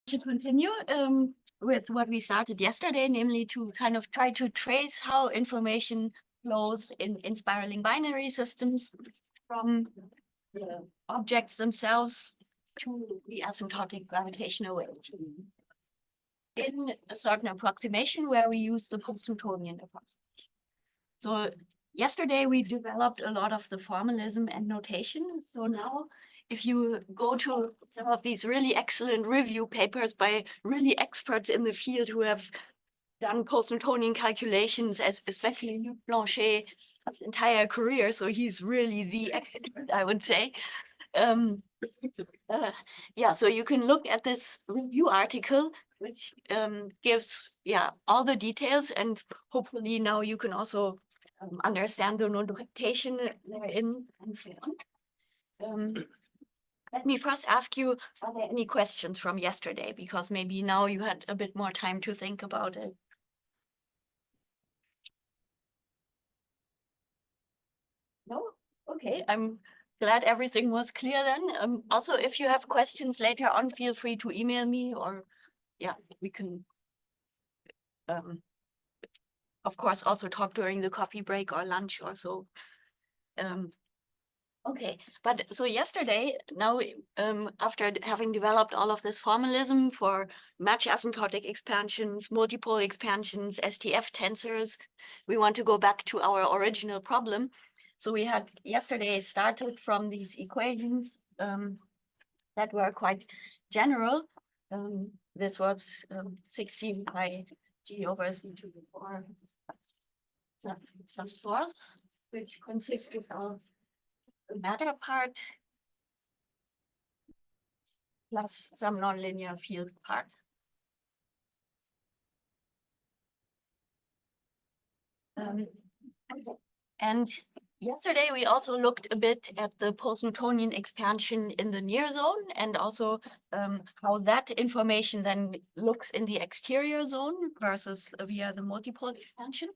To continue with what we started yesterday, namely to kind of try to trace how information flows in spiraling binary systems from the objects themselves to the asymptotic gravitational waves in a certain approximation where we use the post-Newtonian approximation. So yesterday we developed a lot of the formalism and notation. So now if you go to some of these really excellent review papers by really experts in the field who have done post-Newtonian calculations, as especially Luc Blanchet, his entire career, so he's really the expert, I would say. Yeah, so you can look at this review article, which gives all the details, and hopefully now you can also understand the notation therein and so on. Let me first ask you, are there any questions from yesterday? Because maybe now you had a bit more time to think about it. No? Okay, I'm glad everything was clear then. Also, if you have questions later on, feel free to email me, or we can, of course, also talk during the coffee break or lunch or so. Okay, but so yesterday, now after having developed all of this formalism for match asymptotic expansions, multiple expansions, STF tensors, we want to go back to our original problem. So we had yesterday started from these equations that were quite general. This was 16 pi g over c to the 4 some source, which consisted of the matter part plus some nonlinear field part. And yesterday we also looked a bit at the post-Newtonian expansion in the near zone, and also how that information then looks in the exterior zone versus via the multipole expansion.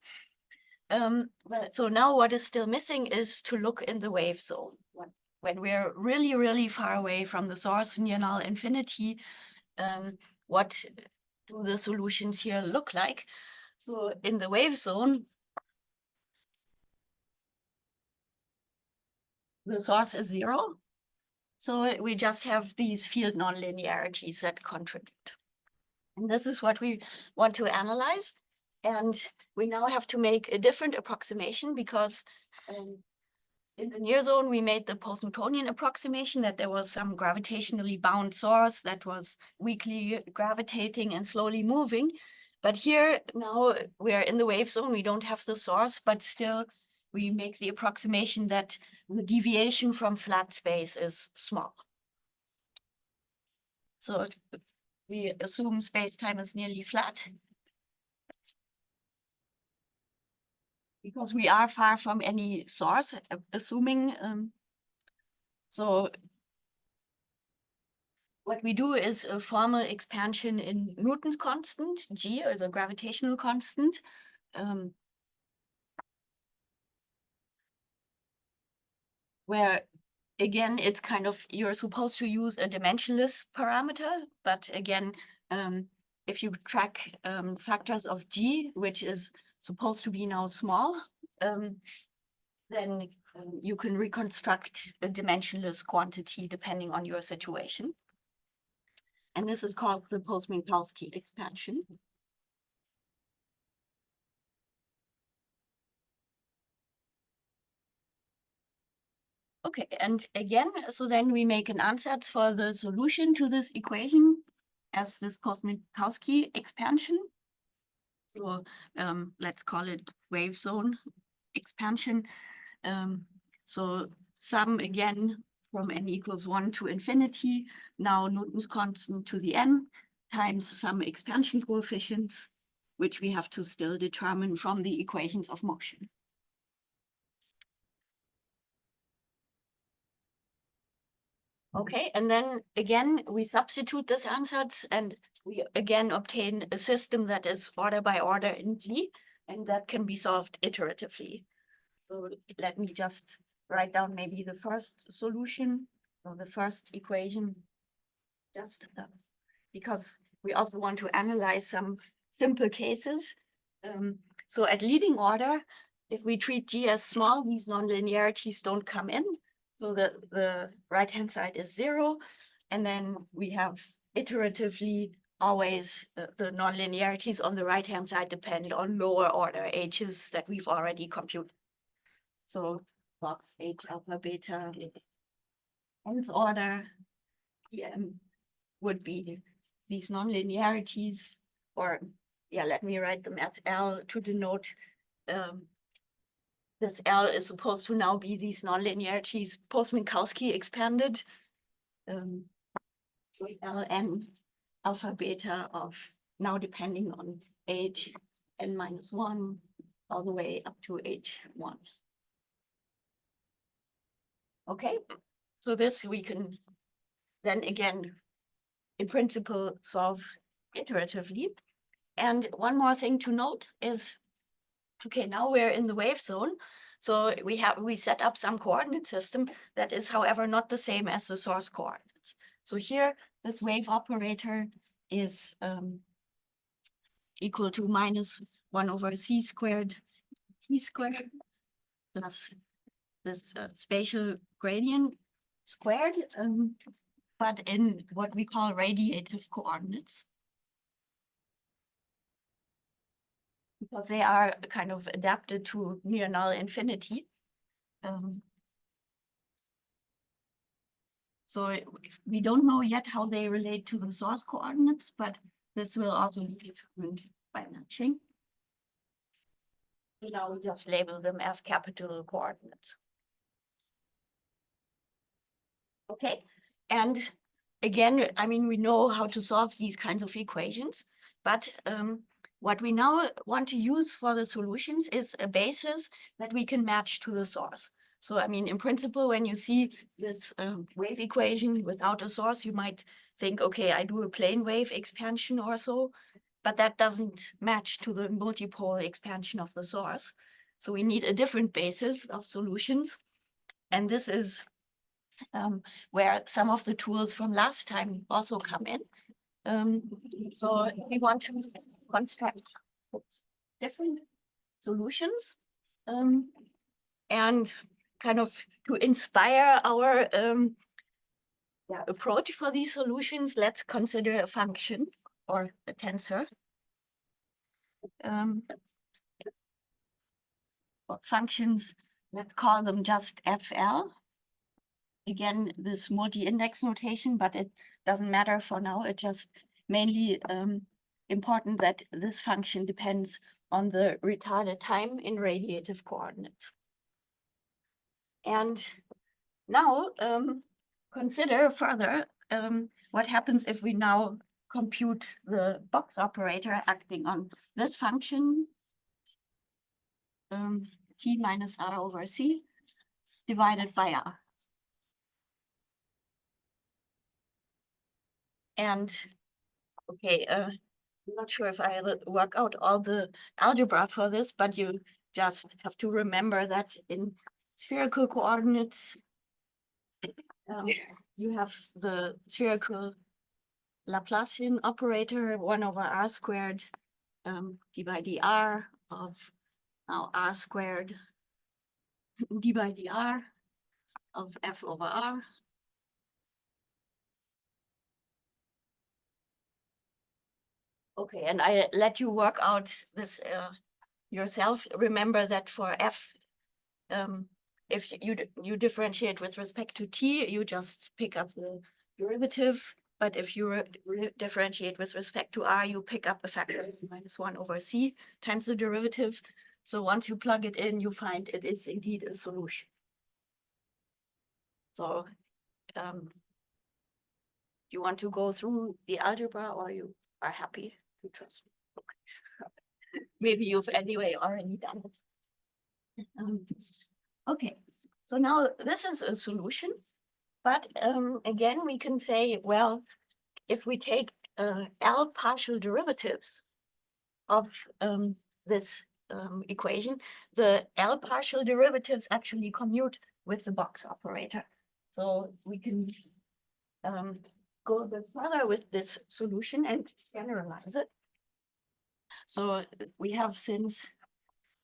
So now what is still missing is to look in the wave zone. When we're really, really far away from the source near null infinity, what do the solutions here look like? So in the wave zone, the source is 0. So we just have these field nonlinearities that contribute. And this is what we want to analyze. And we now have to make a different approximation, because in the near zone, we made the post-Newtonian approximation that there was some gravitationally bound source that was weakly gravitating and slowly moving. But here now we're in the wave zone, we don't have the source, but still we make the approximation that the deviation from flat space is small. So we assume space-time is nearly flat, because we are far from any source, assuming. So what we do is a formal expansion in Newton's constant, G, or the gravitational constant. Where, again, it's kind of, you're supposed to use a dimensionless parameter, but again, if you track factors of G, which is supposed to be now small, then you can reconstruct a dimensionless quantity depending on your situation. And this is called the Post-Minkowski expansion. Okay, and again, so then we make an ansatz for the solution to this equation as this Post-Minkowski expansion. So let's call it wave zone expansion. So sum again from n equals 1 to infinity, now Newton's constant to the n times some expansion coefficients, which we have to still determine from the equations of motion. Okay, and then again, we substitute this ansatz, and we again obtain a system that is order by order in G, and that can be solved iteratively. So let me just write down maybe the first solution, or the first equation, just because we also want to analyze some simple cases. So at leading order, if we treat G as small, these nonlinearities don't come in. So the right-hand side is 0. And then we have iteratively always the nonlinearities on the right-hand side depend on lower order H's that we've already computed. So box H alpha beta, nth order EM would be these nonlinearities, or yeah, let me write them as L to denote this L is supposed to now be these nonlinearities post-Minkowski expanded. So it's Ln alpha beta of now depending on H n minus 1 all the way up to H1. Okay, so this we can then again, in principle, solve iteratively. And one more thing to note is, okay, now we're in the wave zone. So we set up some coordinate system that is, however, not the same as the source coordinates. So here, this wave operator is equal to minus 1 over c squared t squared plus this spatial gradient squared, but in what we call radiative coordinates, because they are kind of adapted to near null infinity. So we don't know yet how they relate to the source coordinates, but this will also be determined by matching. Now we just label them as capital coordinates. Okay, and again, I mean, we know how to solve these kinds of equations, but what we now want to use for the solutions is a basis that we can match to the source. So, I mean, in principle, when you see this wave equation without a source, you might think, okay, I do a plane wave expansion or so, but that doesn't match to the multipole expansion of the source. So we need a different basis of solutions. And this is where some of the tools from last time also come in. So we want to construct different solutions and kind of to inspire our approach for these solutions, let's consider a function or a tensor. Functions, let's call them just FL. Again, this multi-index notation, but it doesn't matter for now. It's just mainly important that this function depends on the retarded time in radiative coordinates. And now consider further what happens if we now compute the box operator acting on this function, t minus r over c divided by r. And okay, I'm not sure if I will work out all the algebra for this, but you just have to remember that in spherical coordinates, you have the spherical Laplacian operator 1 over r squared d by dr of now r squared d by dr of f over r. Okay, and I let you work out this yourself. Remember that for f, if you differentiate with respect to t, you just pick up the derivative. But if you differentiate with respect to r, you pick up a factor minus 1 over c times the derivative. So once you plug it in, you find it is indeed a solution. So you want to go through the algebra, or you are happy to trust me? Okay. Maybe you've anyway already done it. Okay, so now this is a solution, but again, we can say, well, if we take L partial derivatives of this equation, the L partial derivatives actually commute with the box operator. So we can go a bit further with this solution and generalize it. So we have, since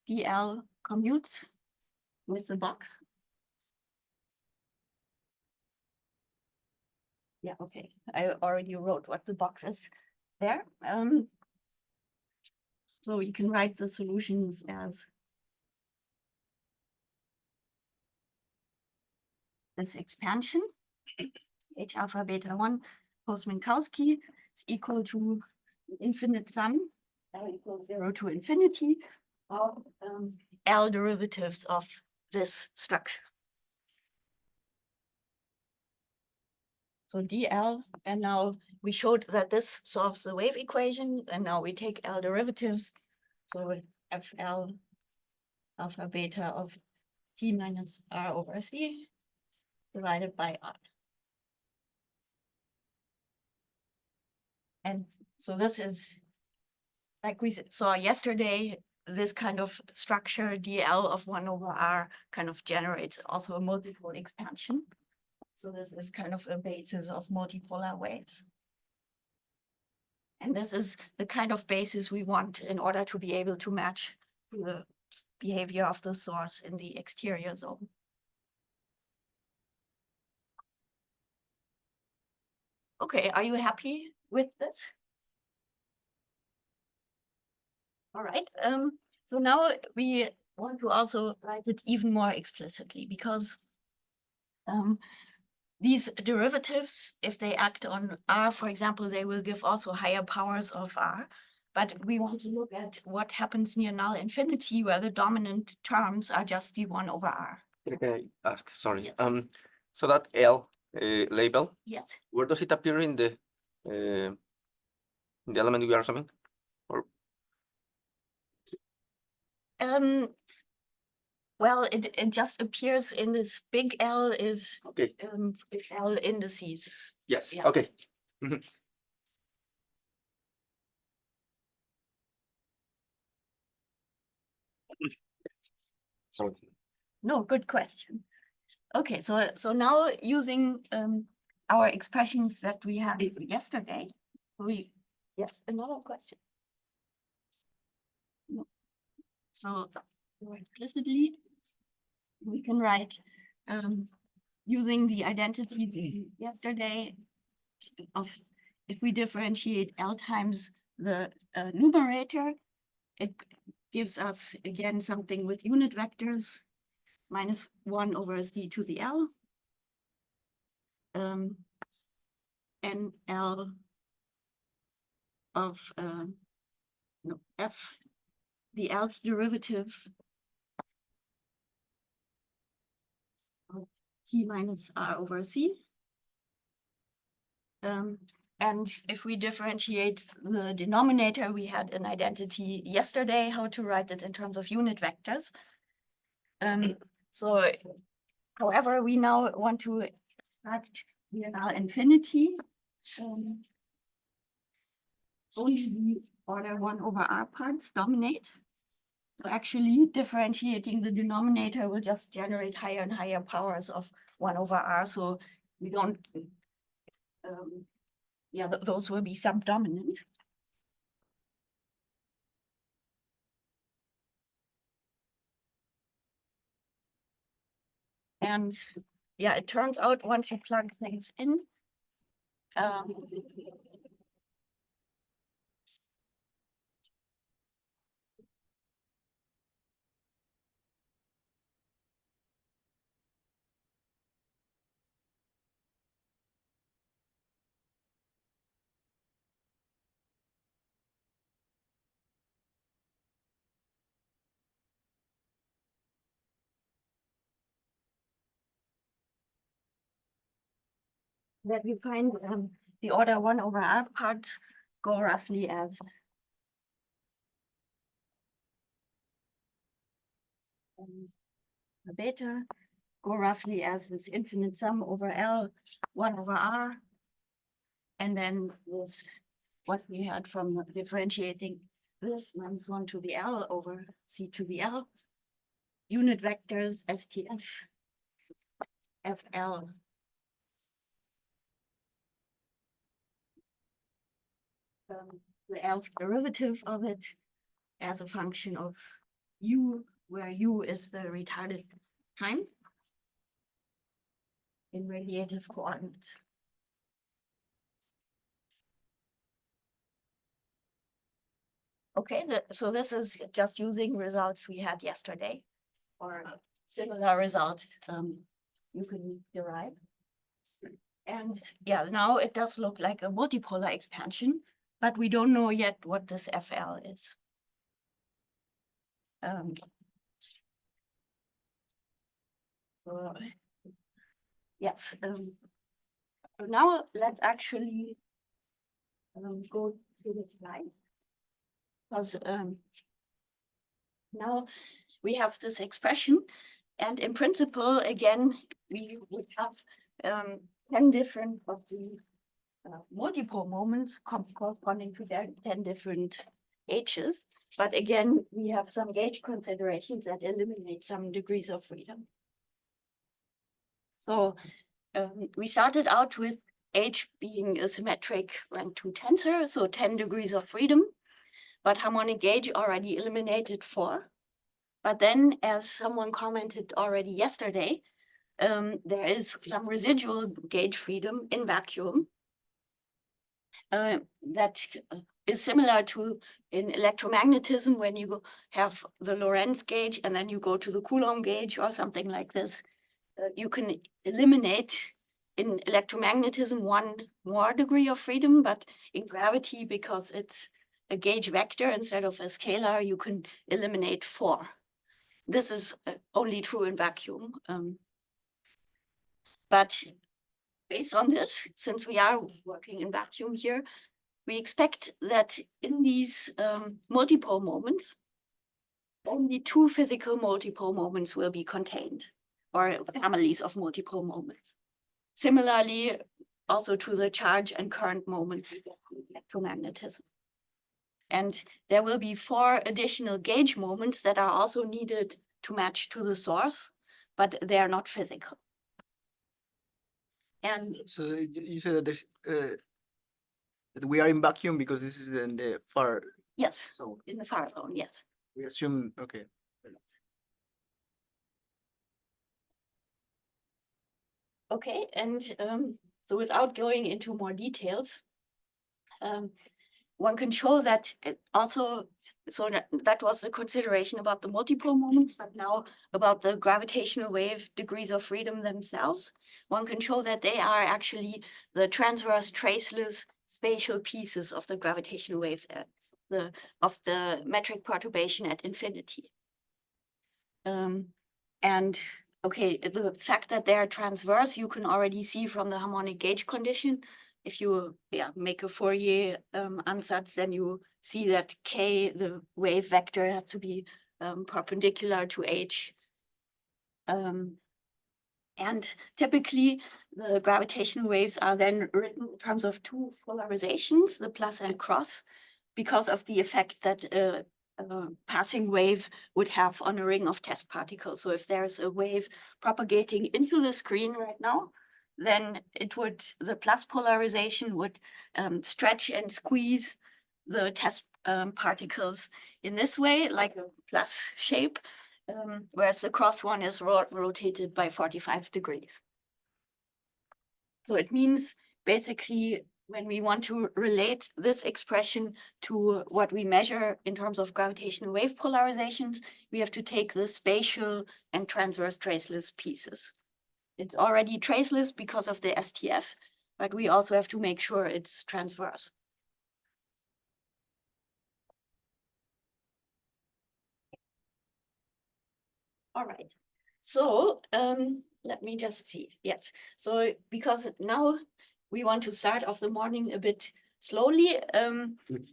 DL commutes with the box. Yeah, okay. I already wrote what the box is there. So you can write the solutions as this expansion, H alpha beta 1 post Minkowski is equal to infinite sum, L equals 0 to infinity, of L derivatives of this structure. So DL, and now we showed that this solves the wave equation, and now we take L derivatives. So FL alpha beta of T minus R over C divided by R. And so this is, like we saw yesterday, this kind of structure DL of 1 over R kind of generates also a multiple expansion. So this is kind of a basis of multipolar waves. And this is the kind of basis we want in order to be able to match the behavior of the source in the exterior zone. Okay, are you happy with this? All right. So now we want to also write it even more explicitly, because these derivatives, if they act on R, for example, they will give also higher powers of R. But we want to look at what happens near null infinity, where the dominant terms are just the 1 over R. Can I ask? Sorry. Yes. So that L label, Yes. where does it appear in the element we are summing? Or Well, it just appears in this big L is okay. L indices. Yes. Yeah. Okay. Sorry. No, good question. Okay, so now using our expressions that we had yesterday, yes, another question. No. So more implicitly, we can write using the identity yesterday of, if we differentiate L times the numerator, it gives us again something with unit vectors, minus 1 over C to the L, and L of no, F, the L's derivative of T minus R over C. And if we differentiate the denominator, we had an identity yesterday, how to write it in terms of unit vectors. So, however, we now want to extract null infinity. Only the order 1 over R parts dominate. So actually differentiating the denominator will just generate higher and higher powers of 1 over R. So we don't, yeah, those will be subdominant. And yeah, it turns out once you plug things in, that we find the order 1 over R parts go roughly as beta, go roughly as this infinite sum over L 1 over R. And then this, what we had from differentiating this minus 1 to the L over C to the L, unit vectors STF, FL. the Lth derivative of it as a function of u, where u is the retarded time in radiative coordinates. Okay, so this is just using results we had yesterday, or similar results you can derive. And yeah, now it does look like a multipolar expansion, but we don't know yet what this FL is. So, yes, so now let's actually go to the slides. Because now we have this expression, and in principle, again, we would have 10 different of the multiple moments corresponding to their 10 different H's. But again, we have some gauge considerations that eliminate some degrees of freedom. So we started out with H being a symmetric rank 2 tensor, so 10 degrees of freedom. But harmonic gauge already eliminated 4. But then, as someone commented already yesterday, there is some residual gauge freedom in vacuum that is similar to in electromagnetism when you have the Lorentz gauge and then you go to the Coulomb gauge or something like this. You can eliminate in electromagnetism 1 more degree of freedom, but in gravity, because it's a gauge vector instead of a scalar, you can eliminate 4. This is only true in vacuum. But based on this, since we are working in vacuum here, we expect that in these multipole moments, only 2 physical multipole moments will be contained, or families of multipole moments. Similarly, also to the charge and current moment in electromagnetism. And there will be 4 additional gauge moments that are also needed to match to the source, but they are not physical. And so you said that there's that we are in vacuum because this is in the far. Yes, So in the far zone, yes. we assume, okay. Okay, and so without going into more details, one can show that also, so that was the consideration about the multipole moments, but now about the gravitational wave degrees of freedom themselves. One can show that they are actually the transverse traceless spatial pieces of the gravitational waves of the metric perturbation at infinity. And okay, the fact that they are transverse, you can already see from the harmonic gauge condition. If you make a Fourier ansatz, then you see that K, the wave vector, has to be perpendicular to H. And typically, the gravitational waves are then written in terms of 2 polarizations, the plus and cross, because of the effect that a passing wave would have on a ring of test particles. So if there's a wave propagating into the screen right now, then the plus polarization would stretch and squeeze the test particles in this way, like a plus shape, whereas the cross one is rotated by 45 degrees. So it means basically when we want to relate this expression to what we measure in terms of gravitational wave polarizations, we have to take the spatial and transverse traceless pieces. It's already traceless because of the STF, but we also have to make sure it's transverse. All right, so let me just see. Yes, so because now we want to start off the morning a bit slowly,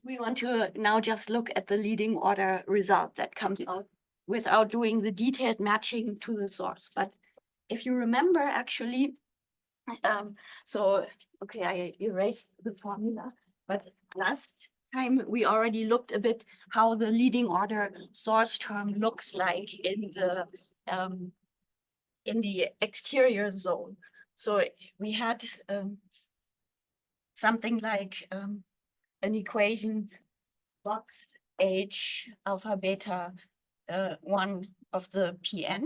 we want to now just look at the leading order result that comes out without doing the detailed matching to the source. But if you remember, actually, so, okay, I erased the formula, but last time we already looked a bit how the leading order source term looks like in the exterior zone. So we had something like an equation box H alpha beta 1 of the Pn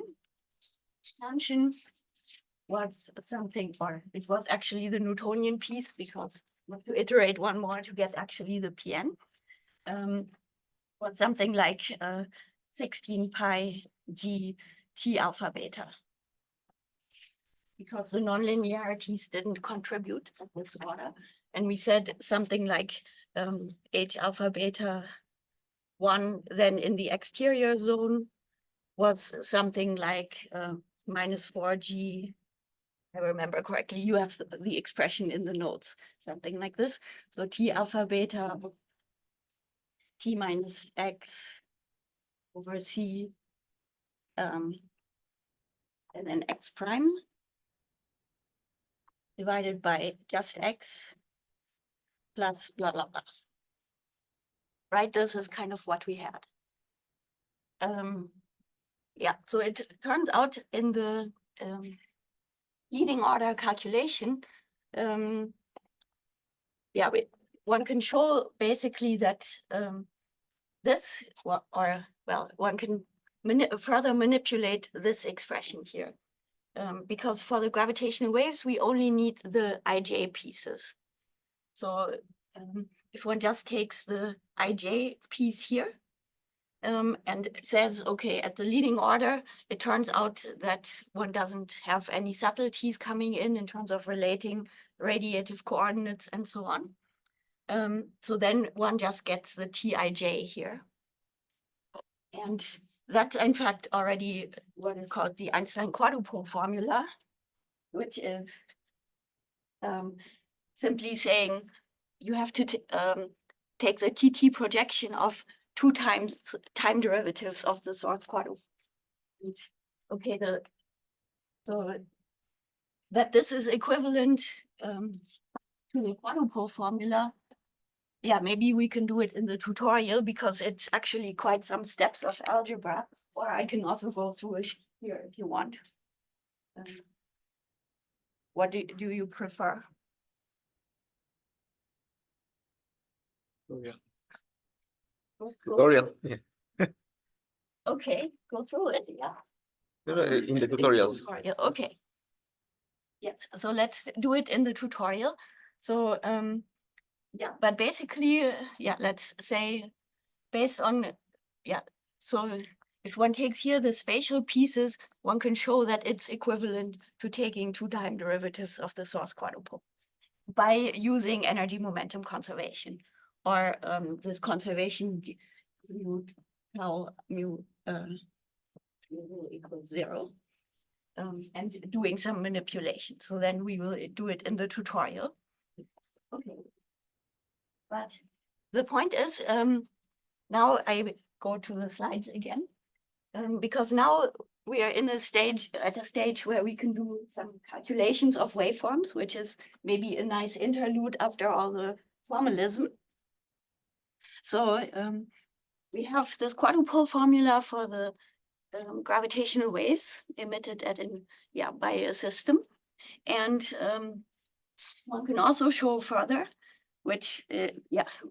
function was something, or it was actually the Newtonian piece, because we have to iterate one more to get actually the Pn. Was something like 16 pi g t alpha beta, because the nonlinearities didn't contribute at this order. And we said something like H alpha beta 1 then in the exterior zone was something like minus 4g. I remember correctly, you have the expression in the notes, something like this. So T alpha beta T minus X over C, and then X prime divided by just X plus blah, blah, blah. Right, this is kind of what we had. Yeah, so it turns out in the leading order calculation, yeah, one can show basically that this, or well, one can further manipulate this expression here. Because for the gravitational waves, we only need the ij pieces. So if one just takes the ij piece here, and says, okay, at the leading order, it turns out that one doesn't have any subtleties coming in terms of relating radiative coordinates and so on. So then one just gets the Tij here. And that's in fact already what is called the Einstein quadrupole formula, which is simply saying you have to take the TT projection of 2 times time derivatives of the source quadrupole. Okay, so that this is equivalent to the quadrupole formula. Yeah, maybe we can do it in the tutorial, because it's actually quite some steps of algebra, or I can also go through it here if you want. What do you prefer? Oh, yeah. Tutorial. Yeah. Okay, go through it, yeah. In the tutorials. Tutorial, okay. Yes, so let's do it in the tutorial. So yeah, but basically, yeah, let's say based on, yeah, so if one takes here the spatial pieces, one can show that it's equivalent to taking 2 time derivatives of the source quadrupole by using energy momentum conservation, or this conservation mu tau mu equals 0. And doing some manipulation. So then we will do it in the tutorial. Okay. But the point is, now I go to the slides again, because now we are in a stage where we can do some calculations of waveforms, which is maybe a nice interlude after all the formalism. So we have this quadrupole formula for the gravitational waves emitted by a system. And one can also show further, which,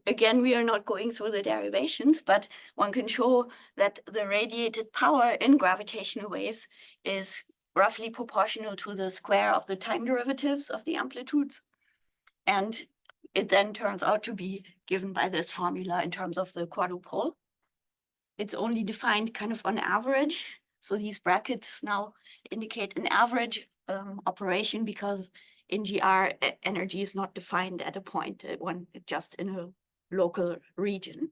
again, we are not going through the derivations, but one can show that the radiated power in gravitational waves is roughly proportional to the square of the time derivatives of the amplitudes. And it then turns out to be given by this formula in terms of the quadrupole. It's only defined kind of on average. So these brackets now indicate an average operation, because in GR energy is not defined at a point, just in a local region.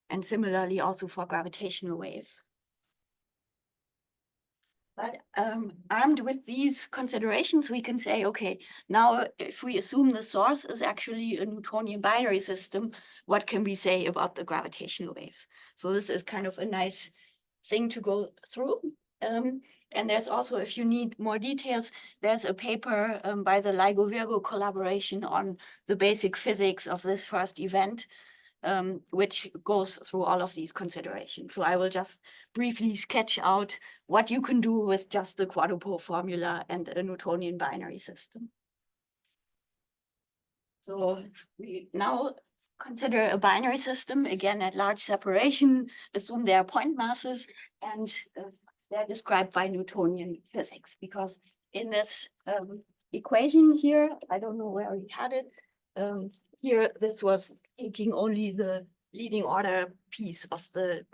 And similarly also for gravitational waves. But armed with these considerations, we can say, okay, now if we assume the source is actually a Newtonian binary system, what can we say about the gravitational waves? So this is kind of a nice thing to go through. And there's also, if you need more details, there's a paper by the LIGO-Virgo collaboration on the basic physics of this first event, which goes through all of these considerations. So I will just briefly sketch out what you can do with just the quadrupole formula and a Newtonian binary system. So we now consider a binary system, again at large separation, assume there are point masses, and they're described by Newtonian physics, because in this equation here, I don't know where we had it, here this was taking only the leading order piece of the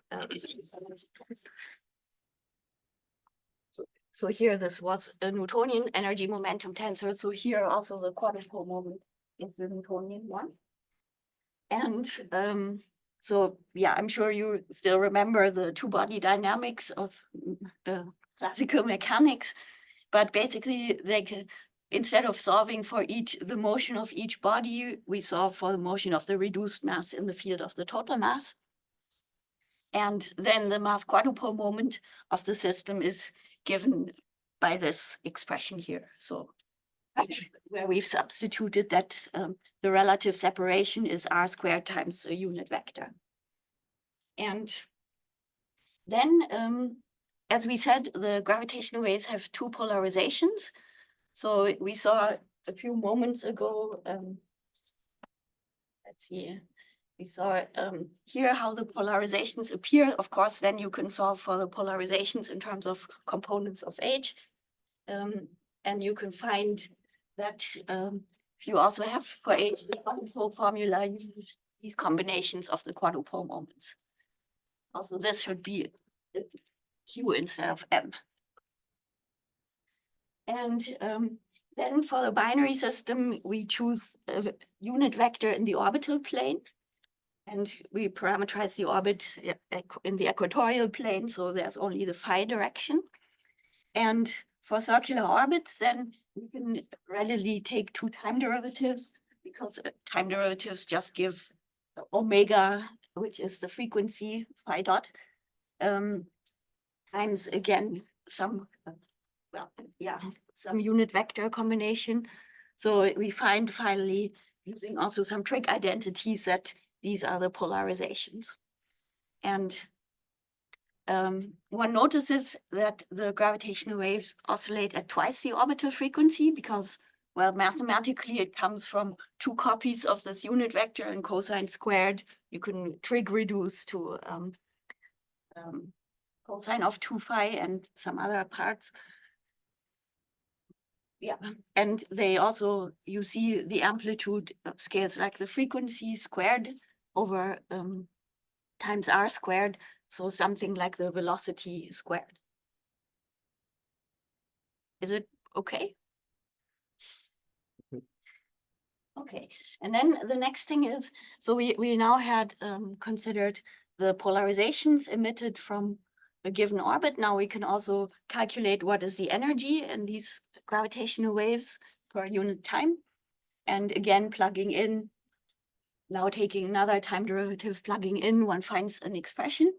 so here this was a Newtonian energy momentum tensor. So here also the quadrupole moment is the Newtonian one. And so yeah, I'm sure you still remember the two-body dynamics of classical mechanics, but basically they can, instead of solving for the motion of each body, we solve for the motion of the reduced mass in the field of the total mass. And then the mass quadrupole moment of the system is given by this expression here. So where we've substituted that the relative separation is r squared times a unit vector. And then, as we said, the gravitational waves have two polarizations. So we saw a few moments ago, let's see, we saw here how the polarizations appear. Of course, then you can solve for the polarizations in terms of components of H. And you can find that if you also have for H the quadrupole formula, you use these combinations of the quadrupole moments. Also, this should be Q instead of M. And then for the binary system, we choose a unit vector in the orbital plane. And we parameterize the orbit in the equatorial plane, so there's only the phi direction. And for circular orbits, then we can readily take two time derivatives, because time derivatives just give omega, which is the frequency phi dot, times again some some unit vector combination. So we find finally, using also some trig identities, that these are the polarizations. And one notices that the gravitational waves oscillate at twice the orbital frequency because, well, mathematically it comes from two copies of this unit vector, and cosine squared you can trig reduce to cosine of 2 phi and some other parts. Yeah, and they also, you see the amplitude scales like the frequency squared over times r squared, so something like the velocity squared. Is it okay? Okay, and then the next thing is, so we now had considered the polarizations emitted from a given orbit. Now we can also calculate what is the energy in these gravitational waves per unit time. And again, plugging in, now taking another time derivative, plugging in, one finds an expression.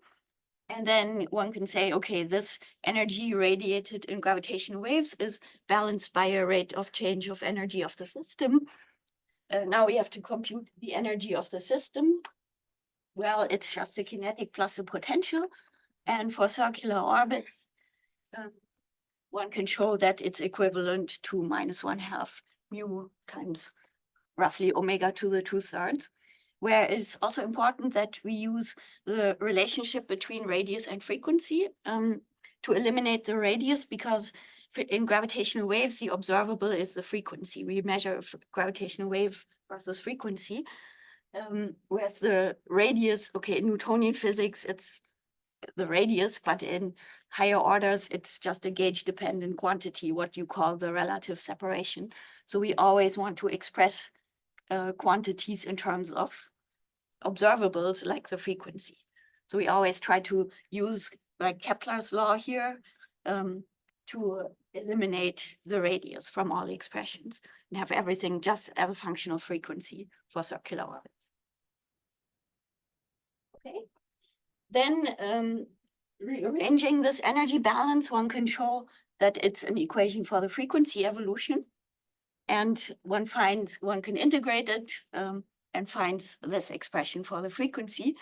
And then one can say, okay, this energy radiated in gravitational waves is balanced by a rate of change of energy of the system. Now we have to compute the energy of the system. Well, it's just the kinetic plus the potential. And for circular orbits, one can show that it's equivalent to -1/2 mu times roughly omega to the 2/3, where it's also important that we use the relationship between radius and frequency to eliminate the radius, because in gravitational waves, the observable is the frequency. We measure gravitational wave versus frequency, whereas the radius, okay, in Newtonian physics, it's the radius, but in higher orders, it's just a gauge-dependent quantity, what you call the relative separation. So we always want to express quantities in terms of observables like the frequency. So we always try to use like Kepler's law here to eliminate the radius from all expressions and have everything just as a function of frequency for circular orbits. Okay. Then rearranging this energy balance, one can show that it's an equation for the frequency evolution. And one can integrate it and finds this expression for the frequency.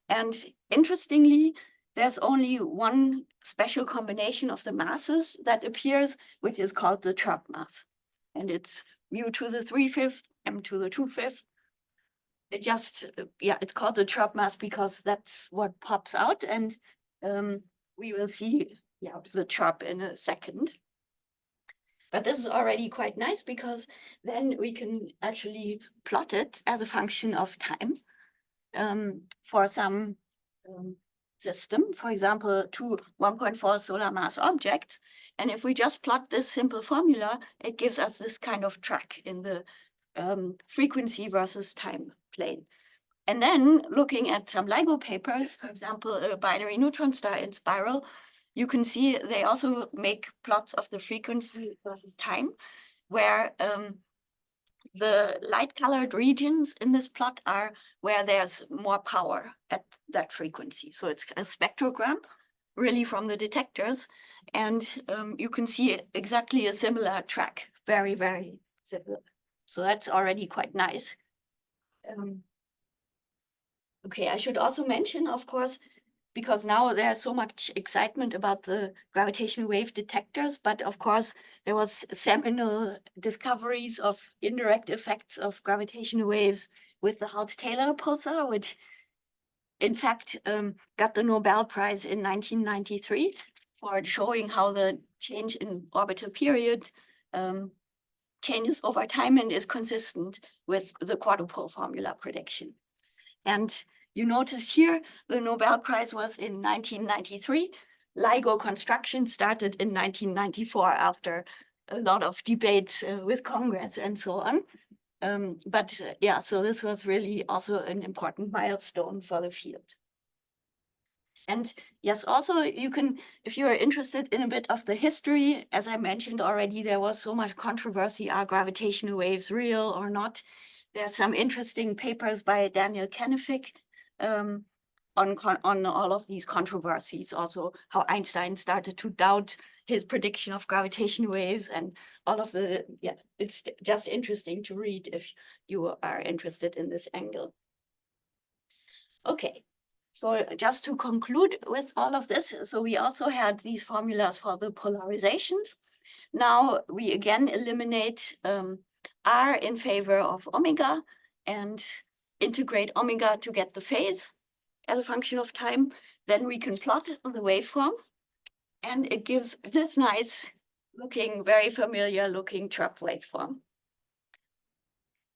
And interestingly, there's only one special combination of the masses that appears, which is called the Chirp mass. And it's mu to the 3/5, m to the 2/5. it just, yeah, it's called the trap mass because that's what pops out. And we will see, yeah, the trap in a second. But this is already quite nice because then we can actually plot it as a function of time for some system, for example, two 1.4 solar mass objects. And if we just plot this simple formula, it gives us this kind of track in the frequency versus time plane. And then looking at some LIGO papers, for example, a binary neutron star in spiral, you can see they also make plots of the frequency versus time, where the light-colored regions in this plot are where there's more power at that frequency. So it's a spectrogram, really from the detectors, and you can see exactly a similar track, very, very similar. So that's already quite nice. Okay, I should also mention, of course, because now there's so much excitement about the gravitational wave detectors, but of course there was seminal discoveries of indirect effects of gravitational waves with the Hult-Taylor pulsar, which in fact got the Nobel Prize in 1993 for showing how the change in orbital period changes over time and is consistent with the quadrupole formula prediction. And you notice here, the Nobel Prize was in 1993. LIGO construction started in 1994 after a lot of debates with Congress and so on. Yeah, so this was really also an important milestone for the field. And yes, also you can, if you're interested in a bit of the history, as I mentioned already, there was so much controversy, are gravitational waves real or not? There are some interesting papers by Daniel Kennefic on all of these controversies, also how Einstein started to doubt his prediction of gravitational waves and all of the, yeah, it's just interesting to read if you are interested in this angle. Okay, so just to conclude with all of this, so we also had these formulas for the polarizations. Now we again eliminate R in favor of omega and integrate omega to get the phase as a function of time. Then we can plot it on the waveform, and it gives this nice looking, very familiar looking trap waveform.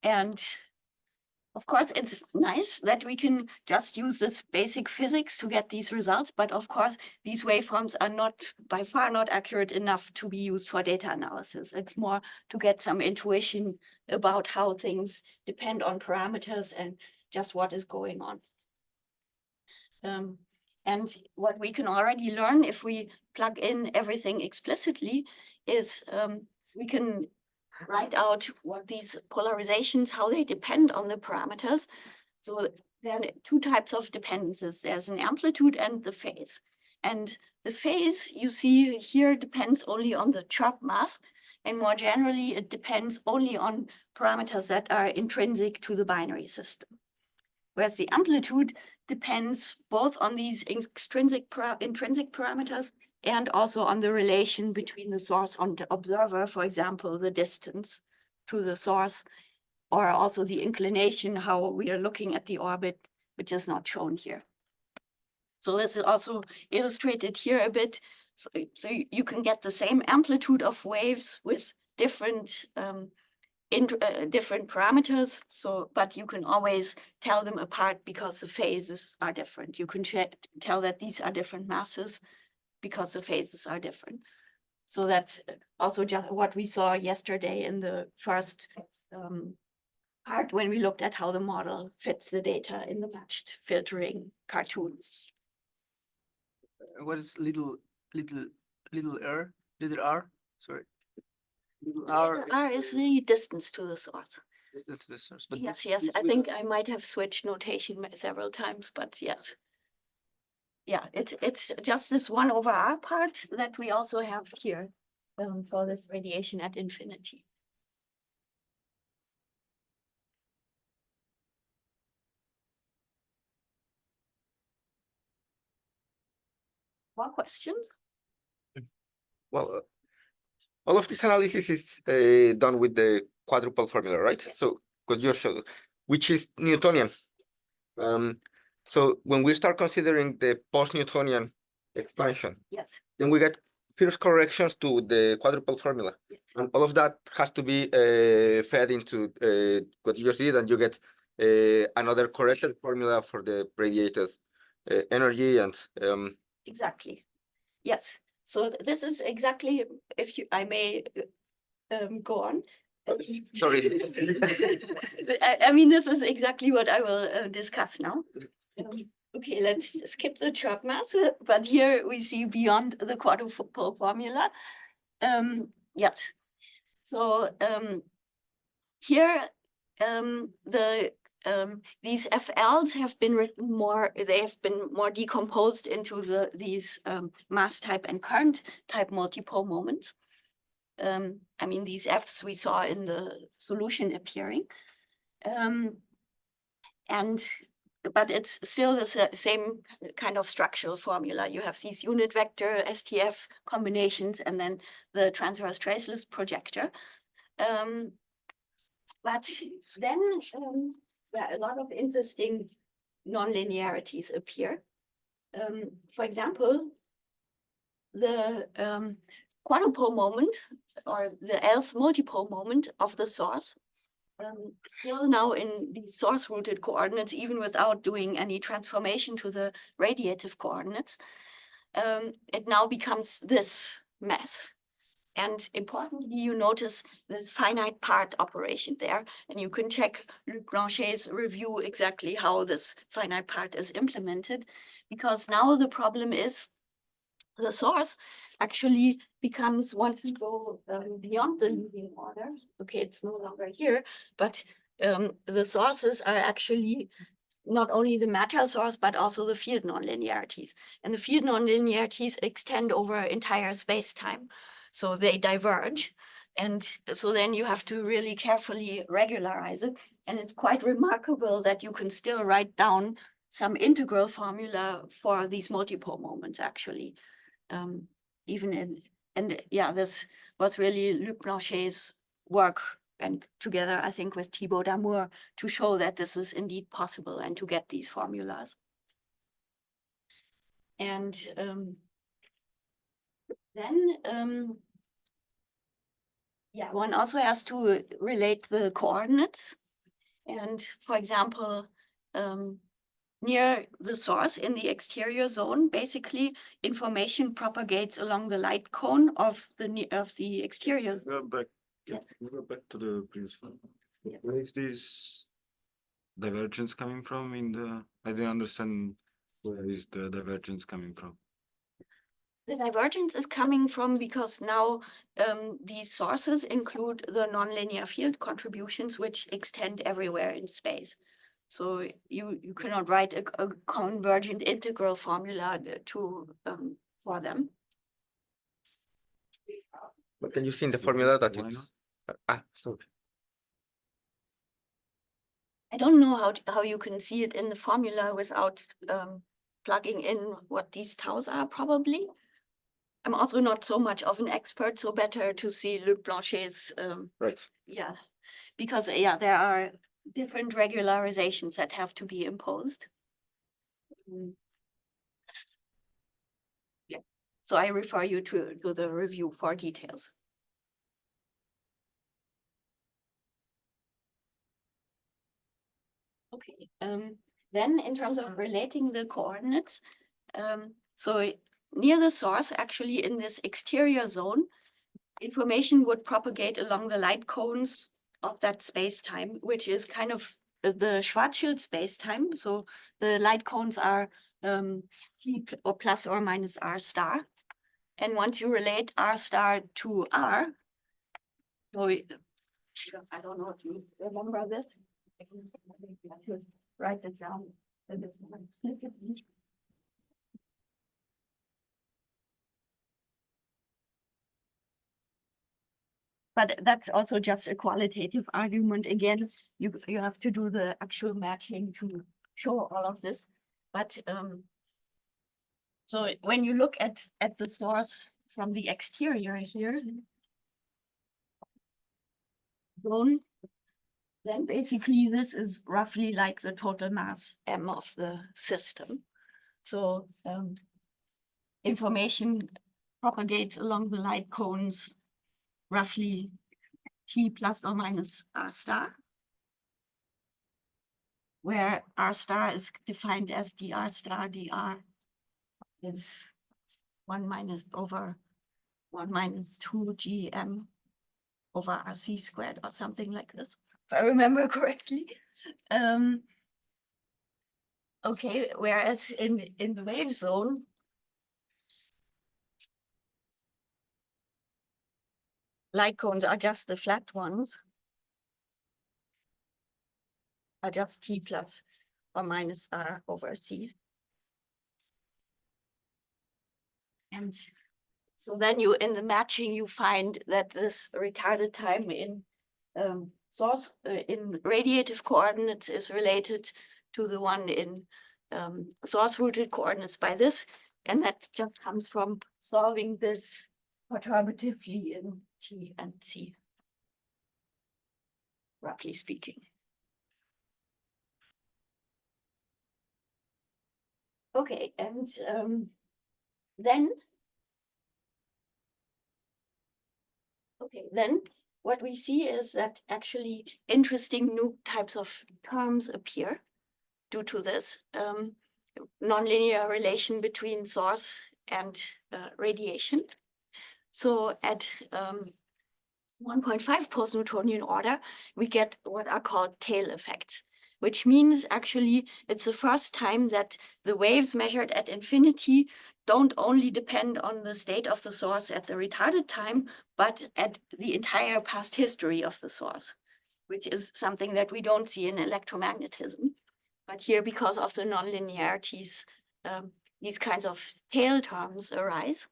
And of course, it's nice that we can just use this basic physics to get these results, but of course, these waveforms are not, by far not accurate enough to be used for data analysis. It's more to get some intuition about how things depend on parameters and just what is going on. And what we can already learn if we plug in everything explicitly is we can write out what these polarizations, how they depend on the parameters. So there are two types of dependencies. There's an amplitude and the phase. And the phase you see here depends only on the trap mass. And more generally, it depends only on parameters that are intrinsic to the binary system. Whereas the amplitude depends both on these intrinsic parameters and also on the relation between the source and the observer, for example, the distance to the source, or also the inclination, how we are looking at the orbit, which is not shown here. So this is also illustrated here a bit. So you can get the same amplitude of waves with different different parameters. So, but you can always tell them apart because the phases are different. You can tell that these are different masses because the phases are different. So that's also just what we saw yesterday in the first part when we looked at how the model fits the data in the matched filtering cartoons. What is little r? Sorry. R is the distance to the source. Distance to the source. But yes, I think I might have switched notation several times, but yes. Yeah, it's just this 1/r part that we also have here for this radiation at infinity. More questions? Well, all of this analysis is done with the quadrupole formula, right? So could you show, which is Newtonian. So when we start considering the post-Newtonian expansion, Yes, then we get first corrections to the quadruple formula. yes, And all of that has to be fed into what you just did, and you get another corrected formula for the radiated energy and exactly. Yes. So this is exactly, if I may go on. sorry. I mean, this is exactly what I will discuss now. Okay, let's skip the chirp mass, but here we see beyond the quadruple formula. Yes. So here these FLs have been written more, they have been more decomposed into these mass type and current type multipole moments. I mean, these Fs we saw in the solution appearing. But it's still the same kind of structural formula. You have these unit vector STF combinations and then the transverse traceless projector. But then a lot of interesting nonlinearities appear. For example, the quadrupole moment or the Lth multipole moment of the source, still now in the source rooted coordinates, even without doing any transformation to the radiative coordinates, it now becomes this mass. And importantly, you notice this finite part operation there, and you can check Luc Blanchet's review exactly how this finite part is implemented, because now the problem is the source actually becomes, once you go beyond the leading order, okay, it's no longer here, but the sources are actually not only the matter source, but also the field nonlinearities. And the field nonlinearities extend over entire space-time. So they diverge. And so then you have to really carefully regularize it. And it's quite remarkable that you can still write down some integral formula for these multipole moments, actually. Even in, and yeah, this was really Luc Blanchet's work, and together, I think, with Thibaut Damour, to show that this is indeed possible and to get these formulas. And then, yeah, one also has to relate the coordinates. And for example, near the source in the exterior zone, basically information propagates along the light cone of the exterior zone. Yes. Go back to the previous one. Yeah. Where is this divergence coming from in the, I didn't understand where is the divergence coming from? The divergence is coming from because now these sources include the nonlinear field contributions, which extend everywhere in space. So you cannot write a convergent integral formula for them. But can you see in the formula that Why it's sorry. I don't know how you can see it in the formula without plugging in what these taus are, probably. I'm also not so much of an expert, so better to see Luc Blanchet's, Right. yeah, because yeah, there are different regularizations that have to be imposed. Yeah, so I refer you to the review for details. Okay, then in terms of relating the coordinates, so near the source, actually in this exterior zone, information would propagate along the light cones of that space-time, which is kind of the Schwarzschild space-time. So the light cones are T or plus or minus R star. And once you relate R star to R, so I don't know if you remember this. I have to write it down. But that's also just a qualitative argument. Again, you have to do the actual matching to show all of this. But so when you look at the source from the exterior here, zone, then basically this is roughly like the total mass m of the system. So information propagates along the light cones roughly t plus or minus r star, where r star is defined as dr star. Dr is 1 minus over 1 minus 2 gm over rc squared or something like this, if I remember correctly. Okay, whereas in the wave zone, light cones are just the flat ones, are just t plus or minus r over c. And so then you, in the matching, you find that this retarded time in source, in radiative coordinates is related to the one in source rooted coordinates by this. And that just comes from solving this perturbatively in T and C, roughly speaking. Okay, and then what we see is that actually interesting new types of terms appear due to this nonlinear relation between source and radiation. So at 1.5 post-Newtonian order, we get what are called tail effects, which means actually it's the first time that the waves measured at infinity don't only depend on the state of the source at the retarded time, but at the entire past history of the source, which is something that we don't see in electromagnetism. But here, because of the nonlinearities, these kinds of tail terms arise.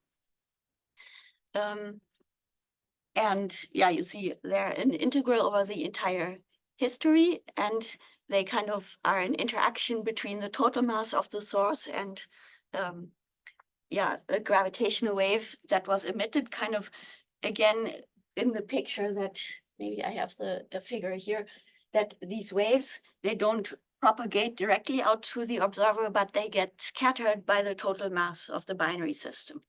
And yeah, you see they're an integral over the entire history, and they kind of are an interaction between the total mass of the source and yeah, a gravitational wave that was emitted kind of again in the picture that maybe I have the figure here, that these waves, they don't propagate directly out to the observer, but they get scattered by the total mass of the binary system.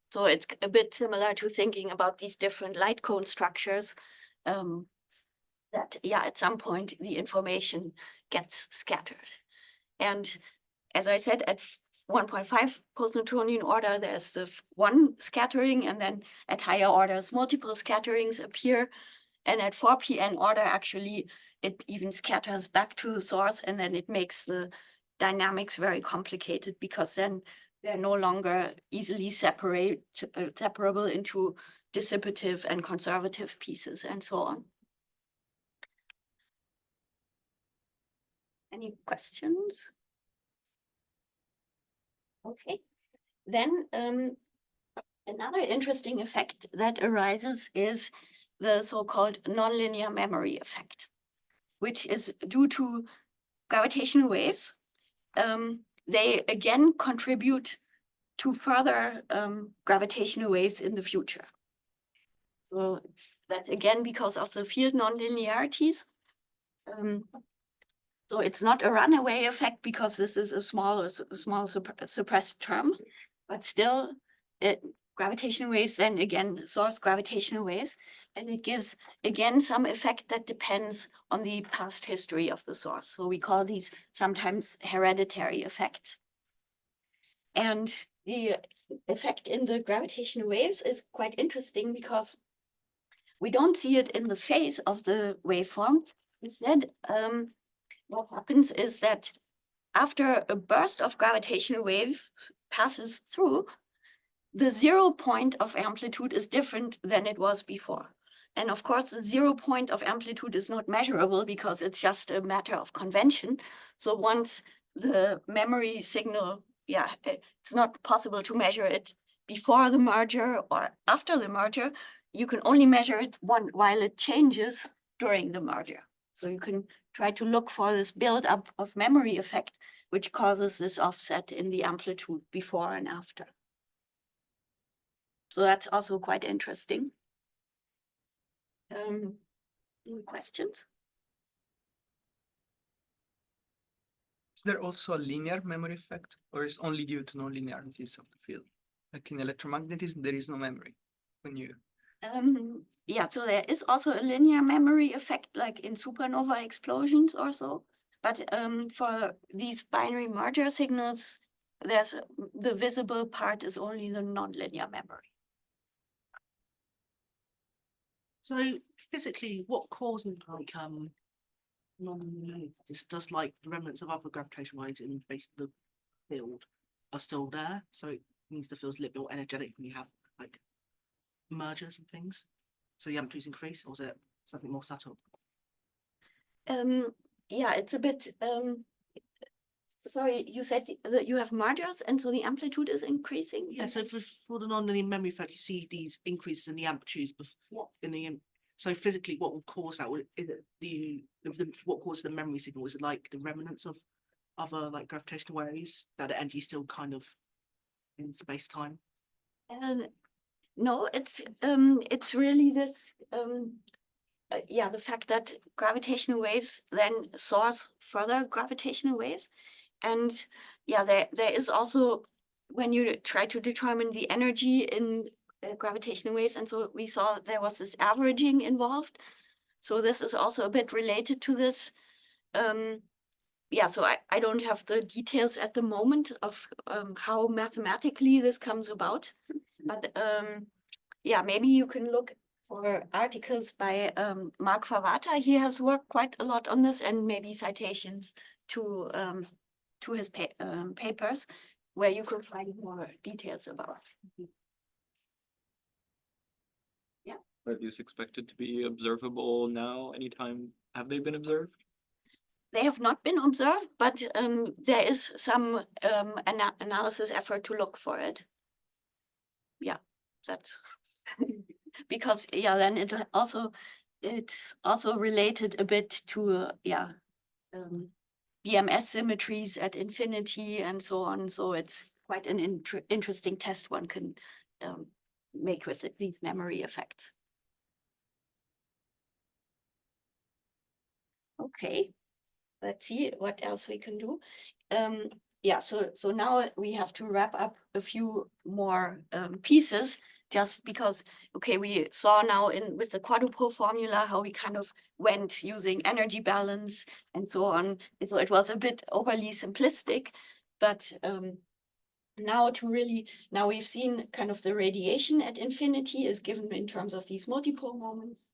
So it's a bit similar to thinking about these different light cone structures, that, yeah, at some point the information gets scattered. And as I said, at 1.5 post-Newtonian order, there's the one scattering, and then at higher orders, multiple scatterings appear. And at 4pn order, actually, it even scatters back to the source, and then it makes the dynamics very complicated, because then they're no longer easily separable into dissipative and conservative pieces and so on. Any questions? Okay, then another interesting effect that arises is the so-called nonlinear memory effect, which is due to gravitational waves. They again contribute to further gravitational waves in the future. So that's again because of the field nonlinearities. So it's not a runaway effect because this is a small suppressed term, but still gravitational waves, then again, source gravitational waves, and it gives again some effect that depends on the past history of the source. So we call these sometimes hereditary effects. And the effect in the gravitational waves is quite interesting because we don't see it in the phase of the waveform. Instead, what happens is that after a burst of gravitational waves passes through, the 0 point of amplitude is different than it was before. And of course, the 0 point of amplitude is not measurable because it's just a matter of convention. So once the memory signal, yeah, it's not possible to measure it before the merger or after the merger. You can only measure it while it changes during the merger. So you can try to look for this build-up of memory effect, which causes this offset in the amplitude before and after. So that's also quite interesting. Any questions? Is there also a linear memory effect, or is only due to non-linearities of the field? Like in electromagnetism, there is no memory when you. Yeah, so there is also a linear memory effect, like in supernova explosions or so. But for these binary merger signals, the visible part is only the nonlinear memory. So physically, what causes like does like the remnants of other gravitational waves in basically the field are still there? So it means the field's a little bit more energetic when you have like mergers and things. So the amplitudes increase, or is it something more subtle? Yeah, it's a bit. Sorry, you said that you have mergers, and so the amplitude is increasing. Yeah. So for the non-linear memory effect, you see these increases in the amplitudes Yes. in the. So physically, what will cause that? Is it what causes the memory signal? Is it like the remnants of other like gravitational waves that the energy is still kind of in space time? And no, it's really this. Yeah, the fact that gravitational waves then source further gravitational waves, and yeah, there is also when you try to determine the energy in gravitational waves, and so we saw there was this averaging involved. So this is also a bit related to this. Yeah, so I don't have the details at the moment of how mathematically this comes about, but yeah, maybe you can look for articles by Mark Favata. He has worked quite a lot on this, and maybe citations to his papers where you can find more details about. Are these expected to be observable now anytime? Have they been observed? They have not been observed, but there is some analysis effort to look for it. Yeah, that's because yeah, then it's also related a bit to BMS symmetries at infinity and so on. So it's quite an interesting test one can make with these memory effects. Okay, let's see what else we can do. Yeah, so now we have to wrap up a few more pieces, just because, okay, we saw now with the quadrupole formula how we kind of went using energy balance and so on. And so it was a bit overly simplistic, but now we've seen kind of the radiation at infinity is given in terms of these multipole moments.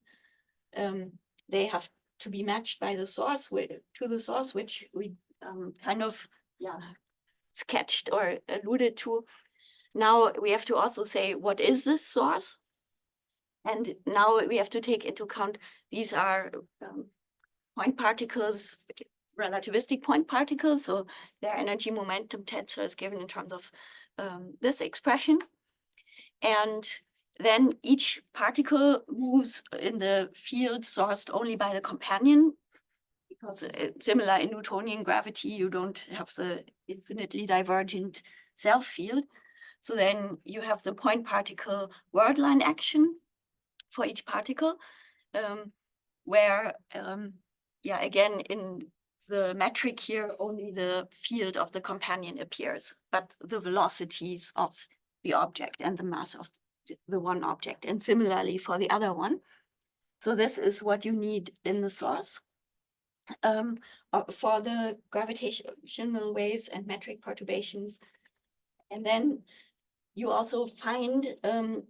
They have to be matched by the source to the source, which we kind of sketched or alluded to. Now we have to also say, what is this source? And now we have to take into account these are point particles, relativistic point particles, so their energy momentum tensor is given in terms of this expression. And then each particle moves in the field sourced only by the companion, because similar in Newtonian gravity, you don't have the infinitely divergent self field. So then you have the point particle word line action for each particle, where, again, in the metric here, only the field of the companion appears, but the velocities of the object and the mass of the one object, and similarly for the other one. So this is what you need in the source. For the gravitational waves and metric perturbations. And then you also find,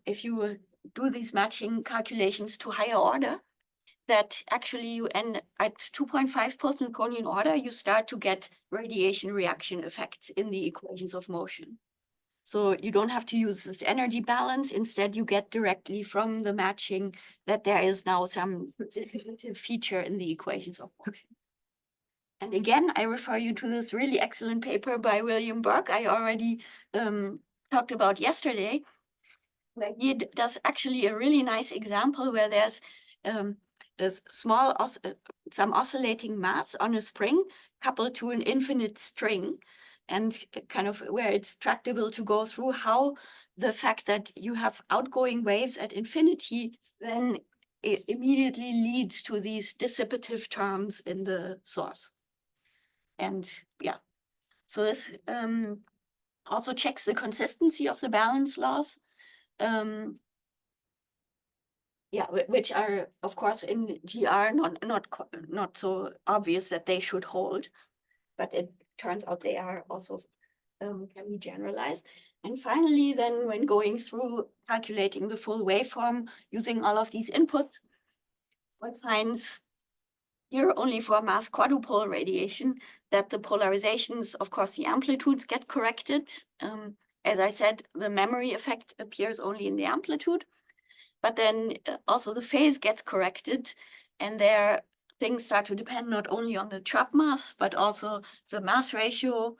if you do these matching calculations to higher order, that actually you end at 2.5 post-Newtonian order, you start to get radiation reaction effects in the equations of motion. So you don't have to use this energy balance. Instead, you get directly from the matching that there is now some particular feature in the equations of motion. And again, I refer you to this really excellent paper by William Burke I already talked about yesterday, where he does actually a really nice example where there's a small, some oscillating mass on a spring coupled to an infinite string, and kind of where it's tractable to go through how the fact that you have outgoing waves at infinity then it immediately leads to these dissipative terms in the source. And yeah, so this also checks the consistency of the balance laws. Yeah, which are of course in GR not so obvious that they should hold, but it turns out they are also can be generalized. And finally, then when going through calculating the full waveform using all of these inputs, one finds here only for mass quadrupole radiation that the polarizations, of course, the amplitudes get corrected. As I said, the memory effect appears only in the amplitude, but then also the phase gets corrected, and there things start to depend not only on the trap mass, but also the mass ratio,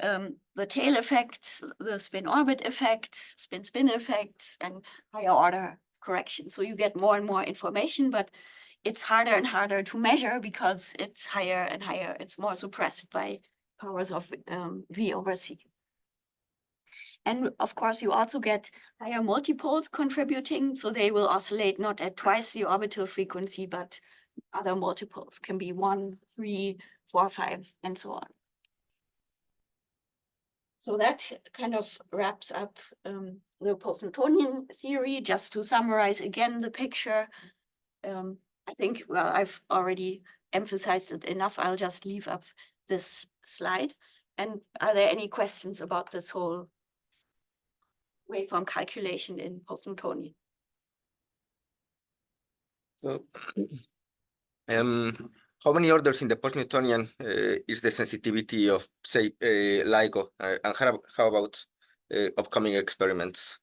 the tail effects, the spin orbit effects, spin effects, and higher order correction. So you get more and more information, but it's harder and harder to measure because it's higher and higher. It's more suppressed by powers of V over C. And of course, you also get higher multipoles contributing. So they will oscillate not at twice the orbital frequency, but other multiples can be 1, 3, 4, 5, and so on. So that kind of wraps up the post-Newtonian theory. Just to summarize again the picture, I think, well, I've already emphasized it enough. I'll just leave up this slide. And are there any questions about this whole waveform calculation in post-Newtonian? So, how many orders in the post-Newtonian is the sensitivity of, say, LIGO? And how about upcoming experiments?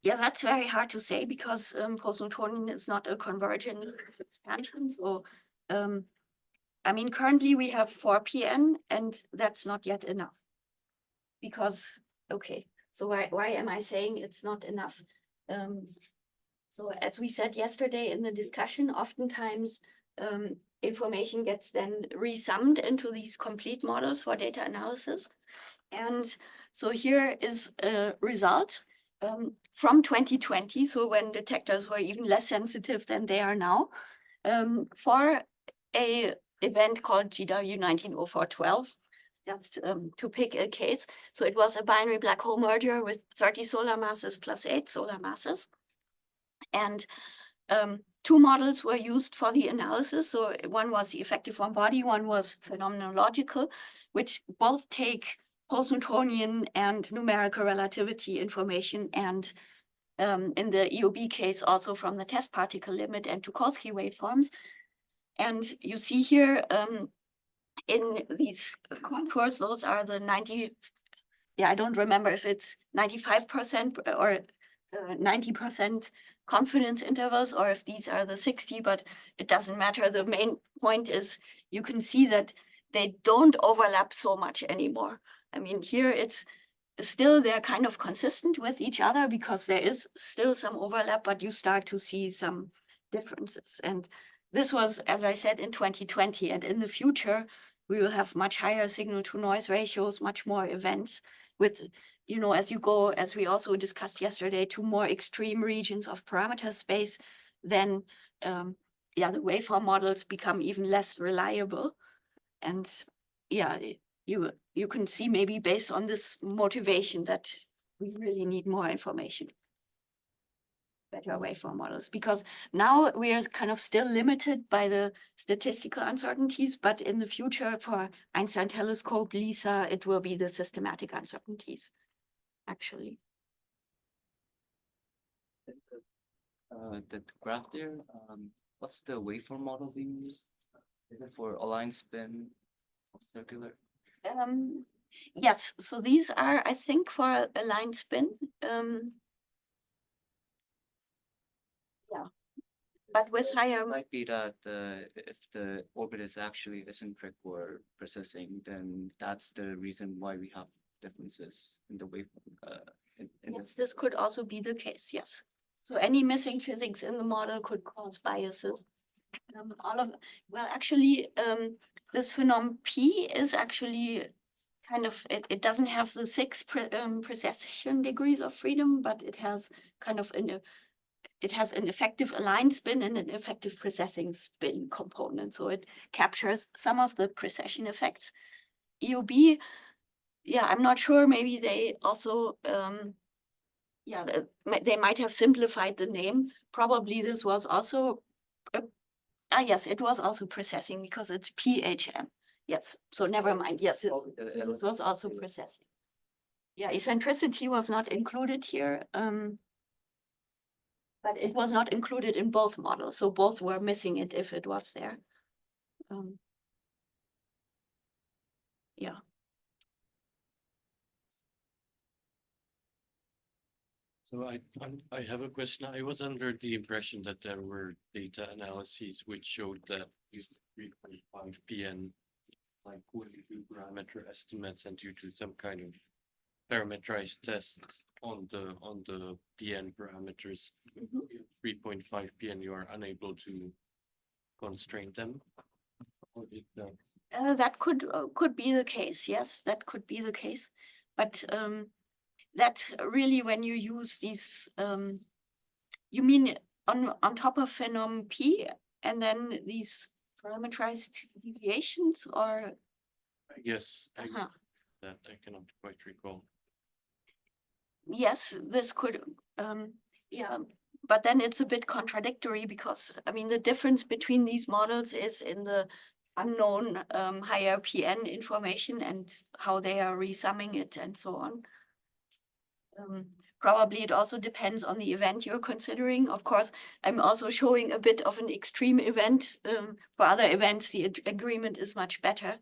Yeah, that's very hard to say because post-Newtonian is not a convergent expansion. So, I mean, currently we have 4 PN, and that's not yet enough. Because, okay, so why am I saying it's not enough? So as we said yesterday in the discussion, oftentimes information gets then resummed into these complete models for data analysis. And so here is a result from 2020, so when detectors were even less sensitive than they are now, for a event called GW190412, just to pick a case. So it was a binary black hole merger with 30 solar masses plus 8 solar masses. And 2 models were used for the analysis. So one was the effective one body, one was phenomenological, which both take post-Newtonian and numerical relativity information, and in the EOB case also from the test particle limit and Tukolsky waveforms. And you see here in these contours, those are the 90, yeah, I don't remember if it's 95% or 90% confidence intervals, or if these are the 60, but it doesn't matter. The main point is you can see that they don't overlap so much anymore. I mean, here it's still, they're kind of consistent with each other because there is still some overlap, but you start to see some differences. And this was, as I said, in 2020, and in the future, we will have much higher signal to noise ratios, much more events with, you know, as you go, as we also discussed yesterday, to more extreme regions of parameter space, then yeah, the waveform models become even less reliable. And yeah, you can see maybe based on this motivation that we really need more information, better waveform models, because now we are kind of still limited by the statistical uncertainties, but in the future for Einstein telescope, LISA, it will be the systematic uncertainties, actually. The graph there, what's the waveform model being used? Is it for aligned spin or circular? Yes, so these are, I think, for aligned spin. Yeah, but with higher. It might be that if the orbit is actually eccentric or precessing, then that's the reason why we have differences in the waveform. Yes, this could also be the case, yes. So any missing physics in the model could cause biases. Well, actually, this phenom P is actually kind of, it doesn't have the 6 precession degrees of freedom, but it has kind of it has an effective aligned spin and an effective precessing spin component. So it captures some of the precession effects. EOB, yeah, I'm not sure, maybe they also, yeah, they might have simplified the name. Probably this was also, yes, it was also precessing because it's PHM. Yes, so never mind. Yes, this was also precessing. Yeah, eccentricity was not included here. But it was not included in both models, so both were missing it if it was there. Yeah. So I have a question. I was under the impression that there were data analyses which showed that these 3.5 PN like would do parameter estimates, and due to some kind of parameterized tests on the PN parameters, 3.5 PN, you are unable to constrain them. Or is that That could be the case. Yes, that could be the case. But that's really when you use these. You mean on top of phenom P and then these parameterized deviations, or? I guess Uh-huh. that I cannot quite recall. Yes, this could, yeah, but then it's a bit contradictory because, I mean, the difference between these models is in the unknown higher PN information and how they are resumming it and so on. Probably it also depends on the event you're considering. Of course, I'm also showing a bit of an extreme event. For other events, the agreement is much better.